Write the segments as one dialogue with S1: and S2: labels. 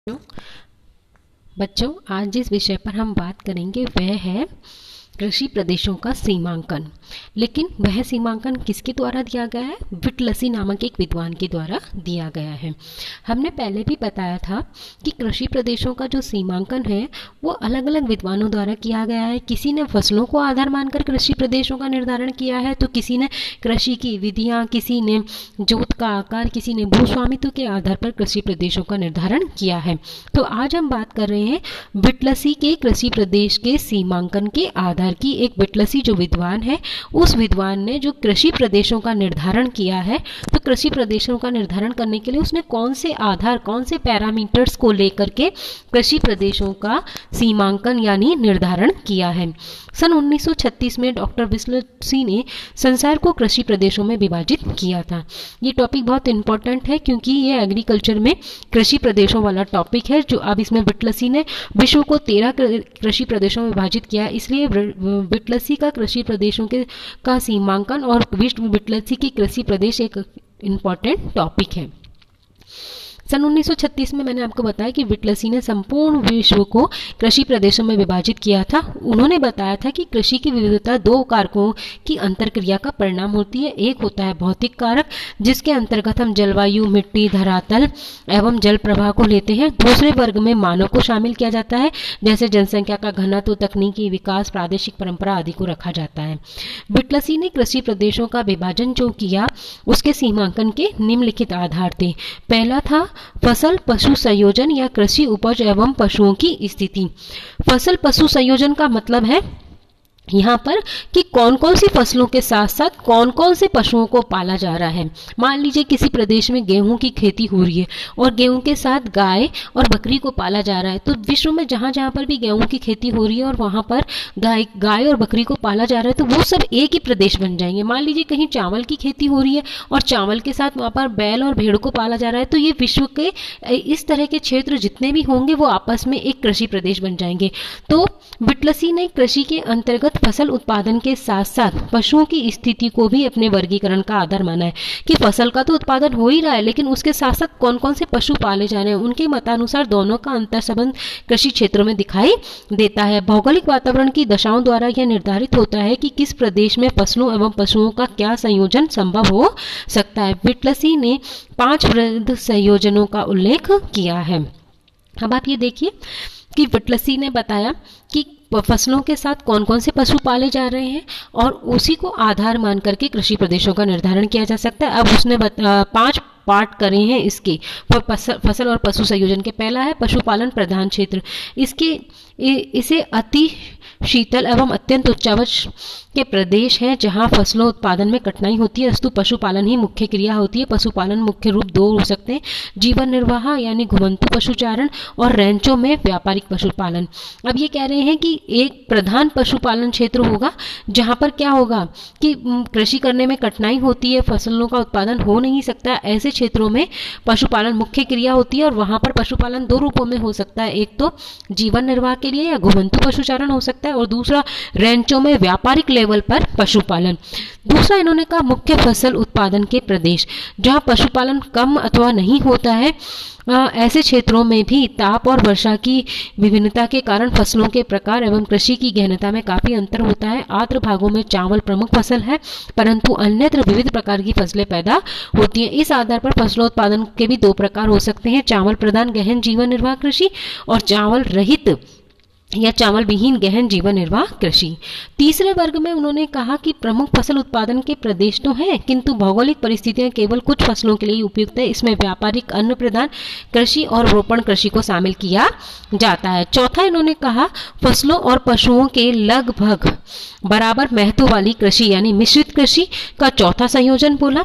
S1: बच्चों, आज जिस विषय पर हम बात करेंगे वह है कृषि प्रदेशों का सीमांकन। लेकिन वह सीमांकन किसके द्वारा दिया गया है? विटलसी नामक एक विद्वान के द्वारा दिया गया है। हमने पहले भी बताया था कि कृषि प्रदेशों का जो सीमांकन है वो अलग अलग विद्वानों द्वारा किया गया है। किसी ने फसलों को आधार मानकर कृषि प्रदेशों का निर्धारण किया है, तो किसी ने कृषि की विधियां, किसी ने जोत का आकार, किसी ने भूस्वामित्व के आधार पर कृषि प्रदेशों का निर्धारण किया है। तो आज हम बात कर रहे हैं विटलसी के कृषि प्रदेश के सीमांकन के आधार की। एक विटलसी जो विद्वान है, उस विद्वान ने जो कृषि प्रदेशों का निर्धारण किया है, तो कृषि प्रदेशों का निर्धारण करने के लिए उसने कौन से आधार, कौन से पैरामीटर्स को लेकर के कृषि प्रदेशों का सीमांकन यानी निर्धारण किया है। सन 1936 में डॉक्टर विटलसी ने संसार को कृषि प्रदेशों में विभाजित किया था। ये टॉपिक बहुत इंपॉर्टेंट है क्योंकि ये एग्रीकल्चर में कृषि प्रदेशों वाला टॉपिक है। जो अब इसमें विटलसी ने विश्व को 13 कृषि प्रदेशों में विभाजित किया, इसलिए विटलसी का कृषि प्रदेशों के का सीमांकन और विश्व विटलसी की कृषि प्रदेश एक इम्पॉर्टेंट टॉपिक है। सन 1936 में मैंने आपको बताया कि विटलसी ने संपूर्ण विश्व को कृषि प्रदेशों में विभाजित किया था। उन्होंने बताया था कि कृषि की विविधता दो कारकों की अंतरक्रिया का परिणाम होती है। एक होता है भौतिक कारक, जिसके अंतर्गत हम जलवायु, मिट्टी, धरातल एवं जल प्रवाह को लेते हैं। दूसरे वर्ग में मानव को शामिल किया जाता है, जैसे जनसंख्या का घनत्व, तकनीकी विकास, प्रादेशिक परंपरा आदि को रखा जाता है। विटलसी ने कृषि प्रदेशों का विभाजन जो किया, उसके सीमांकन के निम्नलिखित आधार थे। पहला था फसल पशु संयोजन या कृषि उपज एवं पशुओं की स्थिति। फसल पशु संयोजन का मतलब है यहाँ पर कि कौन कौन सी फसलों के साथ साथ कौन कौन से पशुओं को पाला जा रहा है। मान लीजिए किसी प्रदेश में गेहूं की खेती हो रही है और गेहूं के साथ गाय और बकरी को पाला जा रहा है, तो विश्व में जहाँ जहाँ पर भी गेहूं की खेती हो रही है और वहाँ पर गाय और बकरी को पाला जा रहा है, तो वो सब एक ही प्रदेश बन जाएंगे। मान लीजिए कहीं चावल की खेती हो रही है और चावल के साथ वहाँ पर बैल और भेड़ को पाला जा रहा है, तो ये विश्व के इस तरह के क्षेत्र जितने भी होंगे वो आपस में एक कृषि प्रदेश बन जाएंगे। तो विटलसी ने कृषि के अंतर्गत फसल उत्पादन के साथ साथ पशुओं की स्थिति को भी अपने वर्गीकरण का आधार माना है कि फसल का तो उत्पादन हो ही रहा है, लेकिन उसके साथ साथ कौन कौन से पशु पाले जा रहे हैं। उनके मतानुसार दोनों का अंतर संबंध कृषि क्षेत्रों में दिखाई देता है। भौगोलिक वातावरण की दशाओं द्वारा यह निर्धारित होता है कि किस प्रदेश में फसलों एवं पशुओं का क्या संयोजन संभव हो सकता है। विटलसी ने 5 वृहद संयोजनों का उल्लेख किया है। अब आप ये देखिए कि विटलसी ने बताया कि फसलों के साथ कौन कौन से पशु पाले जा रहे हैं और उसी को आधार मान करके कृषि प्रदेशों का निर्धारण किया जा सकता है। अब उसने 5 पार्ट करे हैं इसके फसल और पशु संयोजन के। पहला है पशुपालन प्रधान क्षेत्र। इसे अति शीतल एवं अत्यंत उच्चावच के प्रदेश हैं जहां फसलों उत्पादन में कठिनाई होती है, अस्तु पशुपालन ही मुख्य क्रिया होती है। पशुपालन मुख्य रूप 2 हो सकते हैं, जीवन निर्वाह यानी घुमंतु पशुचारण और रैंचों में व्यापारिक पशुपालन। अब ये कह रहे हैं कि एक प्रधान पशुपालन क्षेत्र होगा जहां पर क्या होगा कि कृषि करने में कठिनाई होती है, फसलों का उत्पादन हो नहीं सकता। ऐसे क्षेत्रों में पशुपालन मुख्य क्रिया होती है और वहां पर पशुपालन 2 रूपों में हो सकता है। एक तो जीवन निर्वाह के लिए या घुमंतु पशुचारण हो सकता है और दूसरा रैंचों में व्यापारिक लेवल पर पशुपालन। दूसरा इन्होंने कहा मुख्य फसल उत्पादन के प्रदेश, जहां पशुपालन कम अथवा नहीं होता है। ऐसे क्षेत्रों में भी ताप और वर्षा की विभिन्नता के कारण फसलों के प्रकार एवं कृषि की गहनता में काफी अंतर होता है। आर्द्र भागों में चावल प्रमुख फसल है, परंतु अन्यत्र विविध प्रकार की फसलें पैदा होती हैं। इस आधार पर फसलों उत्पादन के भी 2 प्रकार हो सकते हैं, चावल प्रधान गहन जीवन निर्वाह कृषि और चावल रहित या चावल विहीन गहन जीवन निर्वाह कृषि। तीसरे वर्ग में उन्होंने कहा कि प्रमुख फसल उत्पादन के प्रदेश तो हैं, किंतु भौगोलिक परिस्थितियां केवल कुछ फसलों के लिए उपयुक्त है। इसमें व्यापारिक अन्न प्रदान कृषि और रोपण कृषि को शामिल किया जाता है। चौथा इन्होंने कहा फसलों और पशुओं के लगभग बराबर महत्व वाली कृषि यानी मिश्रित कृषि का चौथा संयोजन बोला।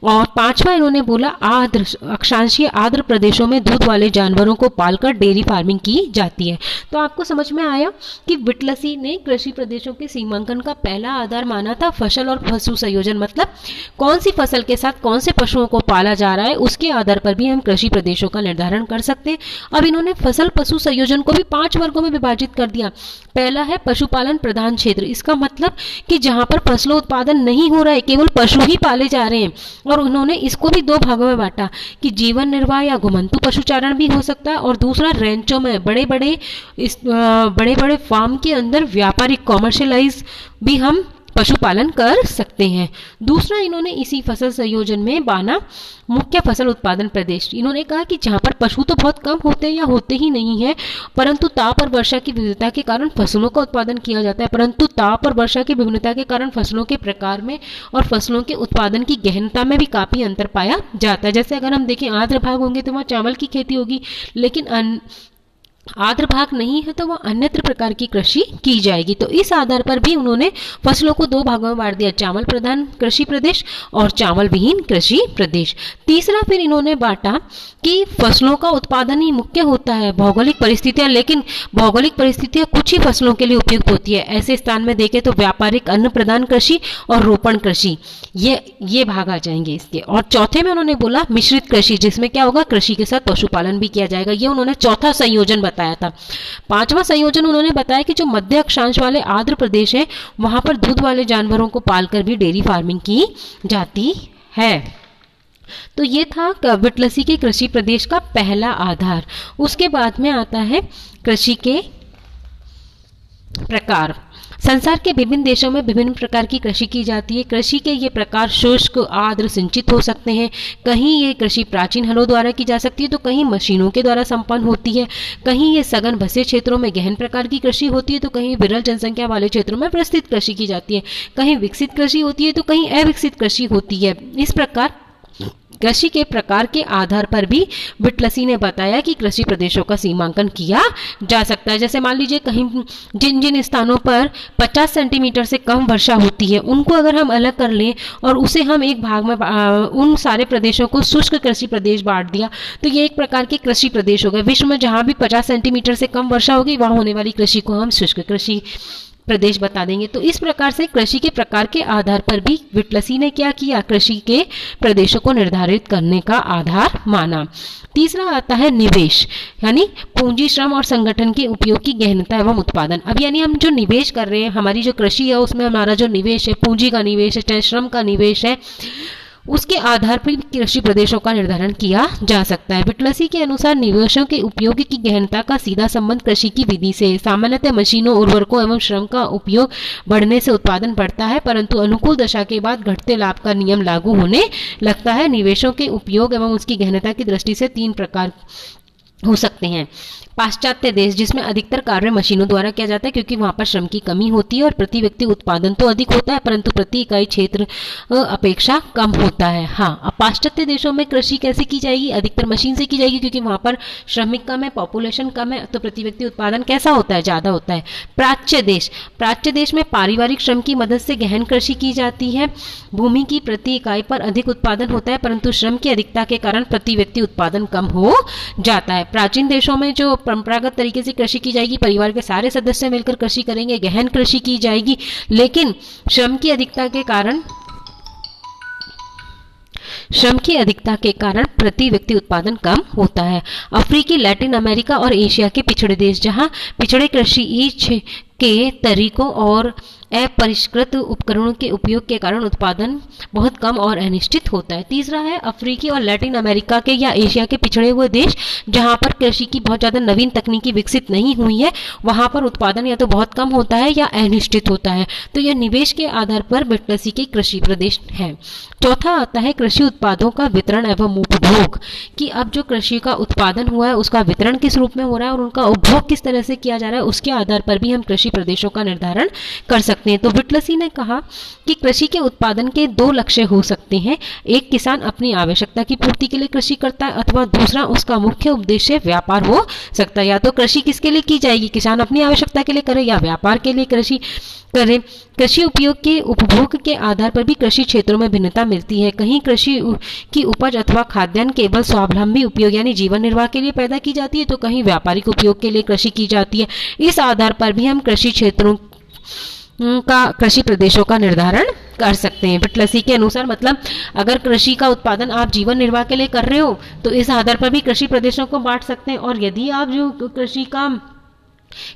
S1: और 5वां इन्होंने बोला आर्द्र अक्षांशीय आर्द्र प्रदेशों में दूध वाले जानवरों को पालकर डेयरी फार्मिंग की जाती है। तो आपको समझ समझ में आया कि विटलसी ने कृषि प्रदेशों के सीमांकन का पहला आधार माना था फसल और पशु संयोजन, मतलब कौन सी फसल के साथ कौन से पशुओं को पाला जा रहा है उसके आधार पर भी हम कृषि प्रदेशों का निर्धारण कर सकते हैं। अब इन्होंने फसल पशु संयोजन को भी 5 वर्गों में विभाजित कर दिया। पहला है पशुपालन प्रधान क्षेत्र, इसका मतलब कि जहां पर फसलों उत्पादन नहीं हो रहा है, केवल पशु ही पाले जा रहे हैं। और उन्होंने इसको भी 2 भागों में बांटा कि जीवन निर्वाह या घुमंतु पशुचारण भी हो सकता है, और दूसरा रेंचों में बड़े बड़े फार्म के अंदर व्यापारिक कॉमर्शियलाइज भी हम पशुपालन कर सकते हैं। दूसरा इन्होंने इसी फसल संयोजन में बाना मुख्य फसल उत्पादन प्रदेश। इन्होंने कहा कि जहां पर पशु तो बहुत कम होते हैं या होते ही नहीं है, परंतु ताप और वर्षा की विविधता के कारण फसलों का उत्पादन किया जाता है, परंतु ताप और वर्षा की विभिन्नता के कारण फसलों के प्रकार में और फसलों के उत्पादन की गहनता में भी काफी अंतर पाया जाता है। जैसे अगर हम देखें आर्द्र भाग होंगे तो वहाँ चावल की खेती होगी, लेकिन आर्द्र भाग नहीं है तो वह अन्यत्र प्रकार की कृषि की जाएगी। तो इस आधार पर भी उन्होंने फसलों को 2 भागों में बांट दिया, चावल प्रधान कृषि प्रदेश और चावल विहीन कृषि प्रदेश। तीसरा फिर इन्होंने बांटा कि फसलों का उत्पादन ही मुख्य होता है, भौगोलिक परिस्थितियां, लेकिन भौगोलिक परिस्थितियां कुछ ही फसलों के लिए उपयुक्त होती है। ऐसे स्थान में देखें तो व्यापारिक अन्न प्रधान कृषि और रोपण कृषि ये भाग आ जाएंगे इसके। और चौथे में उन्होंने बोला मिश्रित कृषि, जिसमें क्या होगा, कृषि के साथ पशुपालन भी किया जाएगा। ये उन्होंने चौथा संयोजन बताया था। 5वां संयोजन उन्होंने बताया कि जो मध्य अक्षांश वाले आर्द्र प्रदेश है वहां पर दूध वाले जानवरों को पालकर भी डेयरी फार्मिंग की जाती है। तो ये था विटलसी के कृषि प्रदेश का पहला आधार। उसके बाद में आता है कृषि के प्रकार। संसार के विभिन्न देशों में विभिन्न प्रकार की कृषि की जाती है। कृषि के ये प्रकार शुष्क, आर्द्र, सिंचित हो सकते हैं। कहीं ये कृषि प्राचीन हलों द्वारा की जा सकती है तो कहीं मशीनों के द्वारा संपन्न होती है। कहीं ये सघन बसे क्षेत्रों में गहन प्रकार की कृषि होती है तो कहीं विरल जनसंख्या वाले क्षेत्रों में विस्तृत कृषि की जाती है। कहीं विकसित कृषि होती है तो कहीं अविकसित कृषि होती है। इस प्रकार कृषि के प्रकार के आधार पर भी विटलसी ने बताया कि कृषि प्रदेशों का सीमांकन किया जा सकता है। जैसे मान लीजिए कहीं जिन स्थानों पर 50 सेंटीमीटर से कम वर्षा होती है उनको अगर हम अलग कर लें और उसे हम एक भाग में उन सारे प्रदेशों को शुष्क कृषि प्रदेश बांट दिया तो ये एक प्रकार के कृषि प्रदेश हो गए। विश्व में जहां भी 50 सेंटीमीटर से कम वर्षा होगी वहां होने वाली कृषि को हम शुष्क कृषि प्रदेश बता देंगे। तो इस प्रकार से कृषि के प्रकार के आधार पर भी विटलसी ने क्या किया, कृषि के प्रदेशों को निर्धारित करने का आधार माना। तीसरा आता है निवेश, यानी पूंजी, श्रम और संगठन के उपयोग की गहनता एवं उत्पादन। अब यानी हम जो निवेश कर रहे हैं, हमारी जो कृषि है उसमें हमारा जो निवेश है, पूंजी का निवेश है चाहे श्रम का निवेश है, उसके आधार पर कृषि प्रदेशों का निर्धारण किया जा सकता है। विटलसी के अनुसार निवेशों के उपयोग की गहनता का सीधा संबंध कृषि की विधि से है। सामान्यतः मशीनों, उर्वरकों एवं श्रम का उपयोग बढ़ने से उत्पादन बढ़ता है, परंतु अनुकूल दशा के बाद घटते लाभ का नियम लागू होने लगता है। निवेशों के उपयोग एवं उसकी गहनता की दृष्टि से 3 प्रकार हो सकते हैं। पाश्चात्य देश, जिसमें अधिकतर कार्य मशीनों द्वारा किया जाता है क्योंकि वहां पर श्रम की कमी होती है और प्रति व्यक्ति उत्पादन तो अधिक होता है परंतु प्रति इकाई क्षेत्र अपेक्षा कम होता है। हाँ, अब पाश्चात्य देशों में कृषि कैसे की जाएगी, अधिकतर मशीन से की जाएगी क्योंकि वहां पर श्रमिक कम है, पॉपुलेशन कम है, तो प्रति व्यक्ति उत्पादन कैसा होता है, ज्यादा होता है। प्राच्य देश में पारिवारिक श्रम की मदद से गहन कृषि की जाती है। भूमि की प्रति इकाई पर अधिक उत्पादन होता है परंतु श्रम की अधिकता के कारण प्रति व्यक्ति उत्पादन कम हो जाता है। प्राचीन देशों में जो परंपरागत तरीके से कृषि की जाएगी, परिवार के सारे सदस्य मिलकर कृषि करेंगे, गहन कृषि की जाएगी, लेकिन श्रम की अधिकता के कारण प्रति व्यक्ति उत्पादन कम होता है। अफ्रीकी, लैटिन अमेरिका और एशिया के पिछड़े देश, जहां पिछड़े कृषि के तरीकों और अपरिष्कृत उपकरणों के उपयोग के कारण उत्पादन बहुत कम और अनिश्चित होता है। तीसरा है अफ्रीकी और लैटिन अमेरिका के या एशिया के पिछड़े हुए देश, जहां पर कृषि की बहुत ज़्यादा नवीन तकनीकी विकसित नहीं हुई है, वहां पर उत्पादन या तो बहुत कम होता है या अनिश्चित होता है। तो यह निवेश के आधार पर विटलसी के कृषि प्रदेश है। चौथा आता है कृषि उत्पादों का वितरण एवं उपभोग, कि अब जो कृषि का उत्पादन हुआ है उसका वितरण किस रूप में हो रहा है और उनका उपभोग किस तरह से किया जा रहा है, उसके आधार पर भी हम कृषि प्रदेशों का निर्धारण कर सकते हैं। सकते हैं। तो विटलसी ने कहा कि कृषि के उत्पादन के दो लक्ष्य हो सकते हैं, एक किसान अपनी आवश्यकता की पूर्ति के लिए कृषि करता है अथवा दूसरा उसका मुख्य उद्देश्य व्यापार हो सकता है। या तो कृषि किसके लिए की जाएगी, किसान अपनी आवश्यकता के लिए करे या व्यापार के लिए कृषि करे। कृषि उपयोग के उपभोग के आधार पर भी कृषि क्षेत्रों में भिन्नता मिलती है। कहीं कृषि की उपज अथवा खाद्यान्न केवल स्वावलंबी उपयोग यानी जीवन निर्वाह के लिए पैदा की जाती है, तो कहीं व्यापारिक उपयोग के लिए कृषि की जाती है। इस आधार पर भी हम कृषि क्षेत्रों का, कृषि प्रदेशों का निर्धारण कर सकते हैं। विटलसी के अनुसार मतलब अगर कृषि का उत्पादन आप जीवन निर्वाह के लिए कर रहे हो तो इस आधार पर भी कृषि प्रदेशों को बांट सकते हैं, और यदि आप जो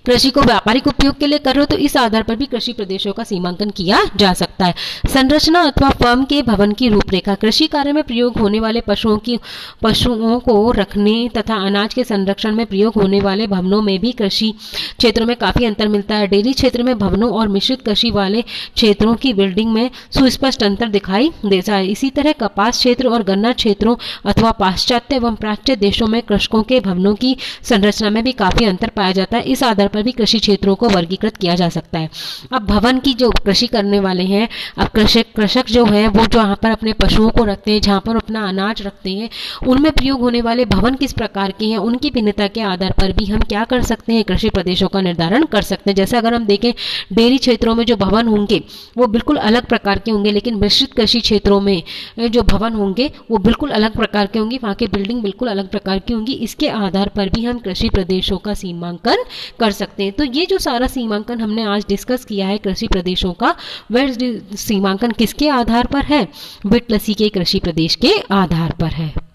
S1: कृषि को व्यापारिक उपयोग के लिए कर रहे हो तो इस आधार पर भी कृषि प्रदेशों का सीमांकन किया जा सकता है। संरचना अथवा फर्म के भवन की रूपरेखा। कृषि कार्य में प्रयोग होने वाले पशुओं को रखने तथा अनाज के संरक्षण में प्रयोग होने वाले भवनों में भी कृषि क्षेत्रों में काफी अंतर मिलता है। डेयरी क्षेत्र में भवनों और मिश्रित कृषि वाले क्षेत्रों की बिल्डिंग में सुस्पष्ट अंतर दिखाई देता है। इसी तरह कपास क्षेत्र और गन्ना क्षेत्रों अथवा पाश्चात्य एवं प्राच्य देशों में कृषकों के भवनों की संरचना में भी काफी अंतर पाया जाता है। इस आधार पर भी कृषि क्षेत्रों को वर्गीकृत किया जा सकता है। अब भवन की जो कृषि करने वाले हैं, अब कृषक जो है वो जहाँ पर अपने पशुओं को रखते हैं, जहाँ पर अपना अनाज रखते हैं, उनमें प्रयोग होने वाले भवन किस प्रकार के हैं, उनकी भिन्नता के आधार पर भी हम क्या कर सकते हैं, कृषि प्रदेशों का निर्धारण कर सकते हैं। जैसे अगर हम देखें डेयरी क्षेत्रों में जो भवन होंगे वो बिल्कुल अलग प्रकार के होंगे, लेकिन मिश्रित कृषि क्षेत्रों में जो भवन होंगे वो बिल्कुल अलग प्रकार के होंगे, वहाँ की बिल्डिंग बिल्कुल अलग प्रकार की होंगी। इसके आधार पर भी हम कृषि प्रदेशों का सीमांकन कर सकते हैं। तो ये जो सारा सीमांकन हमने आज डिस्कस किया है कृषि प्रदेशों का, वह सीमांकन किसके आधार पर है, विटलसी के कृषि प्रदेश के आधार पर है।